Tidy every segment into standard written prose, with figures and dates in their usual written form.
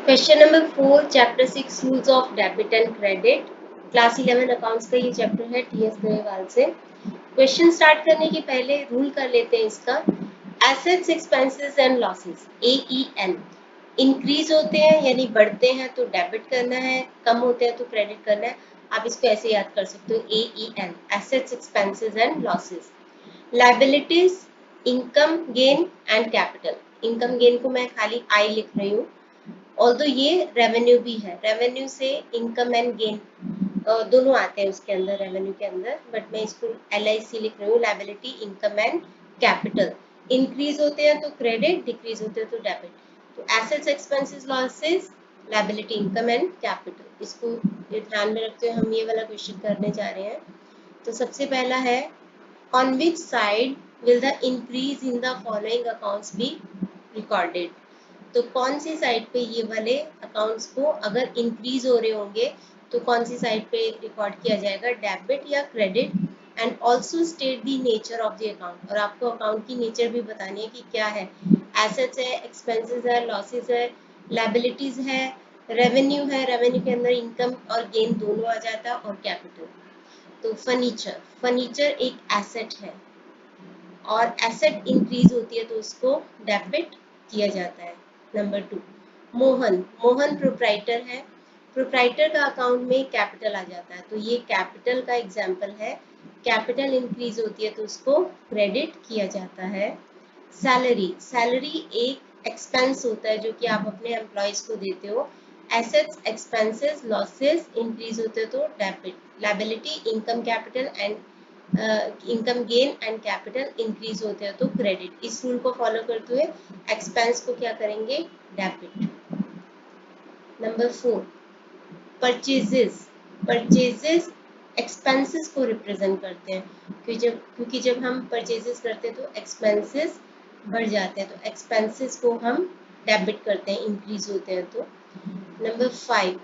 Question number 4 chapter 6 rules of debit and credit class 11 accounts का ये chapter है TS गोयवाल से। क्वेश्चन स्टार्ट करने के पहले रूल कर लेते हैं इसका। Assets expenses and losses AEN increase होते हैं यानी बढ़ते हैं तो डेबिट करना है, कम होते हैं तो क्रेडिट करना है। आप इसको ऐसे याद कर सकते हो AEN assets expenses and losses. Liabilities income gain and capital. Income gain को मैं खाली आई लिख रही हूँ, ऑल्दो ये रेवेन्यू भी है। रेवेन्यू से इनकम एंड गेन दोनों आते हैं उसके अंदर, रेवेन्यू के अंदर, बट मैं इसको LIC लिख रही हूँ, liability income and capital. Increase होते हैं तो क्रेडिट, डिक्रीज होते हैं तो डेबिट। तो assets expenses losses, liability income and capital, इसको ये ध्यान में रखते हुए हम ये वाला क्वेश्चन करने जा रहे हैं। तो सबसे पहला है, on which side will the increase in the following accounts be recorded. तो कौन सी साइड पे ये वाले अकाउंट्स को अगर इंक्रीज हो रहे होंगे तो कौन सी साइड पे रिकॉर्ड किया जाएगा, डेबिट या credit. And also state the nature of the account, और आपको अकाउंट की नेचर भी बतानी है कि क्या है। एसेट्स है, एक्सपेंसेस है, लॉसेस है, लायबिलिटीज है, रेवेन्यू है, रेवेन्यू के अंदर इनकम और गेन दोनों आ जाता है, और कैपिटल। तो फर्नीचर, फर्नीचर एक एसेट है और एसेट इंक्रीज होती है तो उसको डेबिट किया जाता है। नंबर 2, मोहन, मोहन प्रोप्राइटर है, प्रोप्राइटर का अकाउंट में कैपिटल आ जाता है तो ये कैपिटल का एग्जाम्पल है। कैपिटल इंक्रीज होती है तो उसको क्रेडिट किया जाता है। सैलरी, सैलरी एक एक्सपेंस होता है जो कि आप अपने एम्प्लॉयज को देते हो। एसेट्स एक्सपेंसेस लॉसेस इंक्रीज होते हैं तो debit, liability income capital and income gain and capital increase होते हैं तो क्रेडिट। इस रूल को फॉलो करते हुए एक्सपेंस को क्या करेंगे, debit. Number 4, purchases, purchases expenses को रिप्रेजेंट करते हैं क्योंकि जब हम परचेजेस करते हैं तो एक्सपेंसेस बढ़ जाते हैं, तो एक्सपेंसेस को हम डेबिट करते हैं, इंक्रीज होते हैं तो। नंबर 5,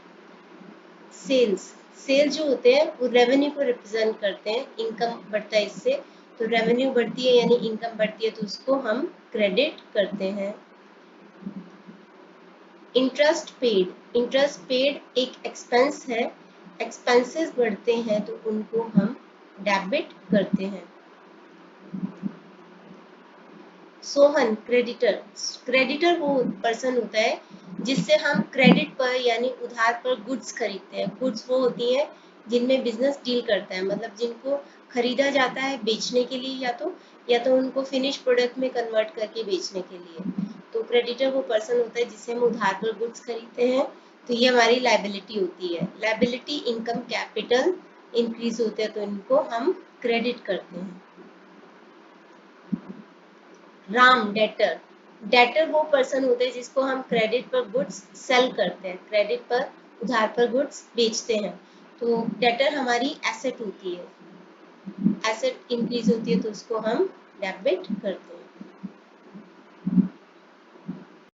सेल्स, सेल जो होते हैं वो रेवेन्यू को रिप्रेजेंट करते हैं, इनकम बढ़ता है इससे, तो रेवेन्यू बढ़ती है यानी इनकम बढ़ती है तो उसको हम क्रेडिट करते हैं। इंटरेस्ट पेड, इंटरेस्ट पेड एक एक्सपेंस है, एक्सपेंसेस बढ़ते हैं तो उनको हम डेबिट करते हैं। सोहन, क्रेडिटर, क्रेडिटर वो पर्सन होता है जिससे हम क्रेडिट पर यानी उधार पर गुड्स खरीदते हैं। गुड्स वो होती हैं जिनमें बिजनेस डील करता है, मतलब जिनको खरीदा जाता है बेचने के लिए, या तो उनको फिनिश प्रोडक्ट में कन्वर्ट करके बेचने के लिए। तो क्रेडिटर वो पर्सन होता है जिससे हम उधार पर गुड्स खरीदते हैं, तो ये हमारी लायबिलिटी होती है। लायबिलिटी इनकम कैपिटल इंक्रीज होते हैं तो इनको हम क्रेडिट करते हैं। राम, डेटर, डेटर वो पर्सन होते हैं जिसको हम क्रेडिट पर गुड्स सेल करते हैं, क्रेडिट पर उधार पर गुड्स बेचते हैं, तो डेटर हमारी एसेट होती है। एसेट इंक्रीज होती है तो उसको हम डेबिट करते हैं।